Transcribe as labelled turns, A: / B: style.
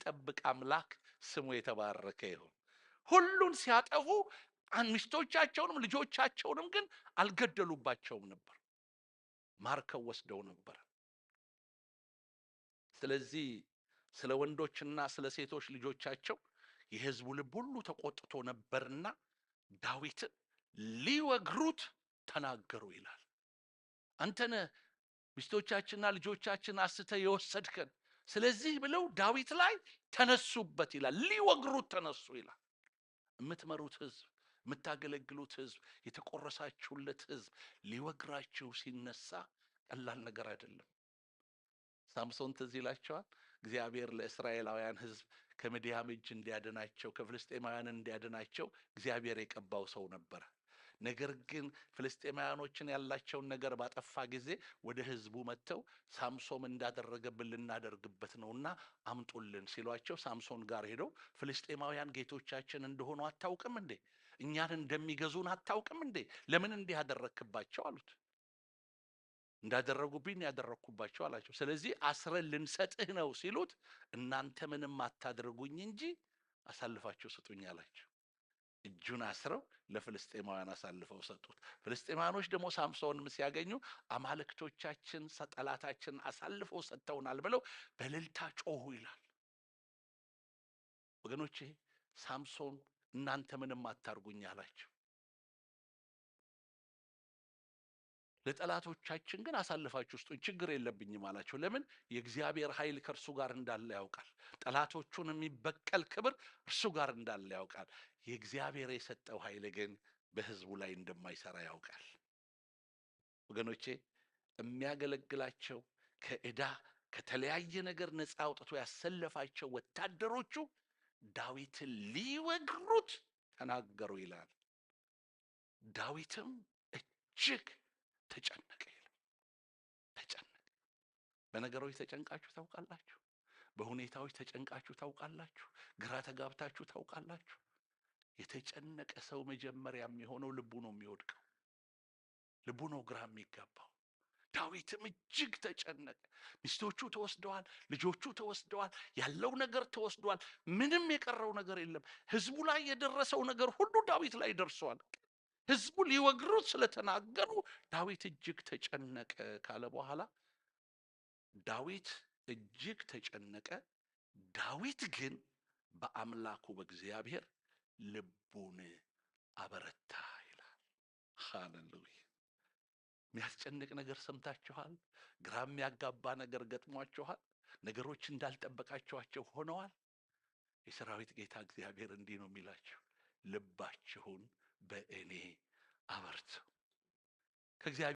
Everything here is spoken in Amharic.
A: የሚጠብቅ አምላክ ስሙ የተባረከ ይሁን። ሁሉን ሲያጠፉ ሚስቶቻቸውንም ልጆቻቸውንም ግን አልገደሉባቸውም ነበር፣ ማርከው ወስደው ነበር። ስለዚህ ስለ ወንዶችና ስለ ሴቶች ልጆቻቸው የሕዝቡ ልብ ሁሉ ተቆጥቶ ነበርና ዳዊትን ሊወግሩት ተናገሩ ይላል። አንተነ ሚስቶቻችንና ልጆቻችን አስተ የወሰድከን፣ ስለዚህ ብለው ዳዊት ላይ ተነሱበት ይላል። ሊወግሩት ተነሱ ይላል። የምትመሩት ሕዝብ፣ የምታገለግሉት ሕዝብ፣ የተቆረሳችሁለት ሕዝብ ሊወግራችሁ ሲነሳ ቀላል ነገር አይደለም። ሳምሶን ትዝ ይላቸዋል። እግዚአብሔር ለእስራኤላውያን ሕዝብ ከምድያም እጅ እንዲያድናቸው፣ ከፍልስጤማውያን እንዲያድናቸው እግዚአብሔር የቀባው ሰው ነበር። ነገር ግን ፍልስጤማውያኖችን ያላቸውን ነገር ባጠፋ ጊዜ ወደ ሕዝቡ መጥተው ሳምሶን እንዳደረገብን ልናደርግበት ነውና አምጡልን ሲሏቸው ሳምሶን ጋር ሄደው ፍልስጤማውያን ጌቶቻችን እንደሆኑ አታውቅም እንዴ? እኛን እንደሚገዙን አታውቅም እንዴ? ለምን እንዲህ አደረክባቸው አሉት። እንዳደረጉብኝ ያደረኩባቸው አላቸው። ስለዚህ አስረን ልንሰጥህ ነው ሲሉት እናንተ ምንም አታድርጉኝ እንጂ አሳልፋችሁ ስጡኝ አላቸው። እጁን አስረው ለፍልስጤማውያን አሳልፈው ሰጡት። ፍልስጤማውያኖች ደግሞ ሳምሶንም ሲያገኙ አማልክቶቻችን ጠላታችን አሳልፈው ሰጥተውናል ብለው በእልልታ ጮሁ ይላል። ወገኖቼ ሳምሶን እናንተ ምንም አታርጉኝ አላቸው። ለጠላቶቻችን ግን አሳልፋችሁ ስጡኝ፣ ችግር የለብኝም አላቸው። ለምን? የእግዚአብሔር ኃይል ከእርሱ ጋር እንዳለ ያውቃል። ጠላቶቹን የሚበቀል ክብር እርሱ ጋር እንዳለ ያውቃል። የእግዚአብሔር የሰጠው ኃይል ግን በሕዝቡ ላይ እንደማይሰራ ያውቃል። ወገኖቼ የሚያገለግላቸው ከዕዳ ከተለያየ ነገር ነፃ አውጥቶ ያሰለፋቸው ወታደሮቹ ዳዊትን ሊወግሩት ተናገሩ ይላል። ዳዊትም እጅግ ተጨነቀ ይላል። ተጨነቀ። በነገሮች ተጨንቃችሁ ታውቃላችሁ? በሁኔታዎች ተጨንቃችሁ ታውቃላችሁ? ግራ ተጋብታችሁ ታውቃላችሁ? የተጨነቀ ሰው መጀመሪያ የሚሆነው ልቡ ነው የሚወድቀው። ልቡ ነው ግራ የሚጋባው። ዳዊትም እጅግ ተጨነቀ። ሚስቶቹ ተወስደዋል፣ ልጆቹ ተወስደዋል፣ ያለው ነገር ተወስዷል። ምንም የቀረው ነገር የለም። ሕዝቡ ላይ የደረሰው ነገር ሁሉ ዳዊት ላይ ደርሷል። ሕዝቡ ሊወግሩት ስለተናገሩ ዳዊት እጅግ ተጨነቀ ካለ በኋላ ዳዊት እጅግ ተጨነቀ። ዳዊት ግን በአምላኩ በእግዚአብሔር ልቡን አበረታ ይላል። ሃሌሉያ። የሚያስጨንቅ ነገር ሰምታችኋል? ግራ የሚያጋባ ነገር ገጥሟችኋል? ነገሮች እንዳልጠበቃችኋቸው ሆነዋል? የሰራዊት ጌታ እግዚአብሔር እንዲህ ነው የሚላችሁ፣ ልባችሁን በእኔ አበርቱ። ከእግዚአብሔር